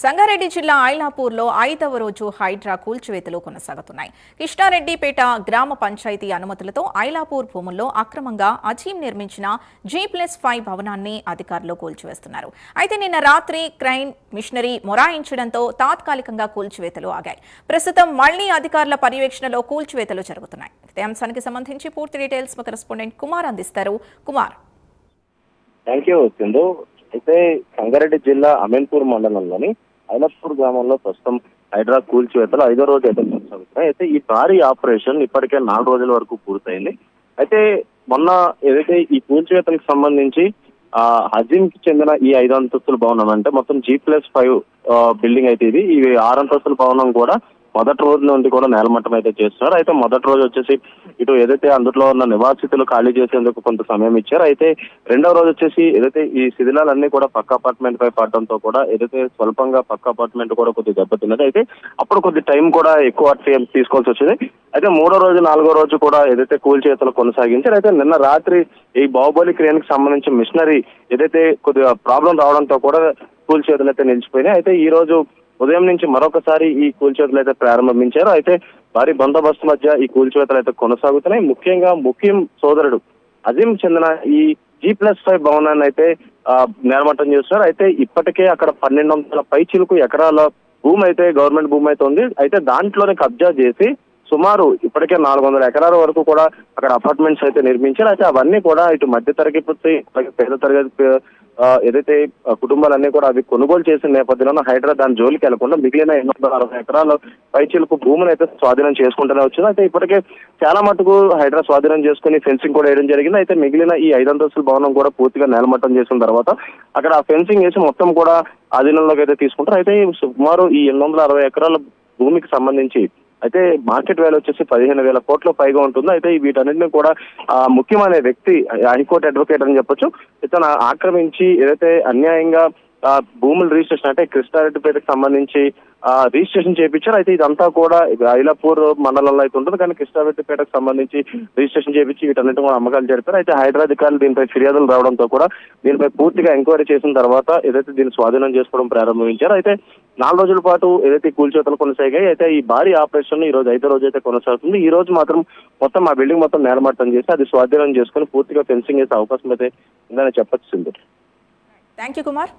సంగారెడ్డి జిల్లా ఐలాపూర్లో 5వ రోజు హైడ్రా కూల్చివేతలు కొనసాగుతున్నాయి. కృష్ణారెడ్డిపేట గ్రామ పంచాయతీ అనుమతులతో ఐలాపూర్ భూముల్లో అక్రమంగా అజీం నిర్మించిన G+5 భవనాన్ని అధికారులు కూల్చివేస్తున్నారు. అయితే నిన్న రాత్రి క్రైన్ మిషనరీ మొరాయించడంతో తాత్కాలికంగా కూల్చివేతలు ఆగాయి. ప్రస్తుతం మళ్లీ అధికారుల పర్యవేక్షణలో కూల్చివేతలు జరుగుతున్నాయి. ఇదే అంశానికి సంబంధించి పూర్తి డీటెయిల్స్ మా కరెస్పాండెంట్ కుమార్ అందిస్తారు. కుమార్. Thank you Sindhu. అయితే సంగారెడ్డి జిల్లా అమీన్పూర్ మండలంలోని ఐలాపూర్ గ్రామంలో ప్రస్తుతం హైడ్రా కూల్చివేతలు 5వ రోజు అయితే కొనసాగుతున్నాయి. అయితే ఈ భారీ ఆపరేషన్ ఇప్పటికే 4 రోజుల వరకు పూర్తయింది. అయితే మొన్న ఏదైతే ఈ కూల్చివేతలకు సంబంధించి హజీమ్ కి చెందిన ఈ 5 అంతస్తుల భవనం అంటే మొత్తం G+5 బిల్డింగ్ అయితే ఇది 6 అంతస్తుల భవనం కూడా మొదటి రోజు నుండి కూడా నేలమట్టం అయితే చేస్తున్నారు. అయితే మొదటి రోజు వచ్చేసి ఇటు ఏదైతే అందులో ఉన్న నివాసితులు ఖాళీ చేసేందుకు కొంత సమయం ఇచ్చారు. అయితే రెండవ రోజు వచ్చేసి ఏదైతే ఈ శిథిలాలన్నీ కూడా పక్క అపార్ట్మెంట్ పై పడడంతో కూడా ఏదైతే స్వల్పంగా పక్క అపార్ట్మెంట్ కూడా కొద్దిగా దెబ్బతిన్నది. అయితే అప్పుడు కొద్ది టైం కూడా ఎక్కువ తీసుకోవాల్సి వచ్చింది. అయితే 3వ రోజు 4వ రోజు కూడా ఏదైతే కూల్చివేతలు కొనసాగించారు. అయితే నిన్న రాత్రి ఈ బాహుబలి క్రేన్ కి సంబంధించిన మిషనరీ ఏదైతే కొద్దిగా ప్రాబ్లం రావడంతో కూడా కూల్చివేతలు అయితే నిలిచిపోయినాయి. అయితే ఈ రోజు ఉదయం నుంచి మరొకసారి ఈ కూల్చివేతలు అయితే ప్రారంభించారు. అయితే భారీ బందోబస్తు మధ్య ఈ కూల్చివేతలు అయితే కొనసాగుతున్నాయి. ముఖ్యంగా ముఖ్యం సోదరుడు అజీం చెందిన ఈ G+5 భవనాన్ని అయితే నేలమట్టం చేస్తున్నారు. అయితే ఇప్పటికే అక్కడ 1200 పైచిలుకు ఎకరాల భూమి అయితే గవర్నమెంట్ భూమి అయితే ఉంది. అయితే దాంట్లోనే కబ్జా చేసి సుమారు ఇప్పటికే 400 ఎకరాల వరకు కూడా అక్కడ అపార్ట్మెంట్స్ అయితే నిర్మించారు. అయితే అవన్నీ కూడా ఇటు మధ్య తరగతి పేద తరగతి ఏదైతే కుటుంబాలన్నీ కూడా అవి కొనుగోలు చేసిన నేపథ్యంలో హైడ్రా దాని జోలికి వెళ్లకుండా మిగిలిన 860 ఎకరాల పైచిలకు భూమిని అయితే స్వాధీనం చేసుకుంటూనే వచ్చింది. అయితే ఇప్పటికే చాలా మటుకు హైడ్రా స్వాధీనం చేసుకుని ఫెన్సింగ్ కూడా వేయడం జరిగింది. అయితే మిగిలిన ఈ 5 అంతస్తుల భవనం కూడా పూర్తిగా నేలమట్టం చేసిన తర్వాత అక్కడ ఆ ఫెన్సింగ్ వేసి మొత్తం కూడా ఆధీనంలోకి అయితే తీసుకుంటారు. అయితే సుమారు ఈ 860 ఎకరాల భూమికి సంబంధించి అయితే మార్కెట్ వాల్యూ వచ్చేసి 15,000 కోట్ల పైగా ఉంటుంది. అయితే వీటన్నింటినీ కూడా ముఖ్యమైన వ్యక్తి హైకోర్టు అడ్వకేట్ అని చెప్పొచ్చు ఇతను ఆక్రమించి ఏదైతే అన్యాయంగా భూముల రిజిస్ట్రేషన్ అంటే కృష్ణారెడ్డిపేటకు సంబంధించి రిజిస్ట్రేషన్ చేయించారు. అయితే ఇదంతా కూడా ఐలాపూర్ మండలంలో అయితే ఉంటుంది. కానీ కృష్ణారెడ్డిపేటకు సంబంధించి రిజిస్ట్రేషన్ చేయించి వీటన్నిటి కూడా అమ్మకాలు జరిపారు. అయితే హైడ్రా అధికారులు దీనిపై ఫిర్యాదులు రావడంతో కూడా దీనిపై పూర్తిగా ఎంక్వైరీ చేసిన తర్వాత ఏదైతే దీన్ని స్వాధీనం చేసుకోవడం ప్రారంభించారు. అయితే 4 రోజుల పాటు ఏదైతే కూల్చివేతలు కొనసాగాయి. అయితే ఈ భారీ ఆపరేషన్ ఈ రోజు 5వ రోజు అయితే కొనసాగుతుంది. ఈ రోజు మాత్రం మొత్తం ఆ బిల్డింగ్ మొత్తం నేలమట్టం చేసి అది స్వాధీనం చేసుకుని పూర్తిగా ఫెన్సింగ్ చేసే అవకాశం అయితే ఉందని చెప్పొచ్చు. Thank you Kumar.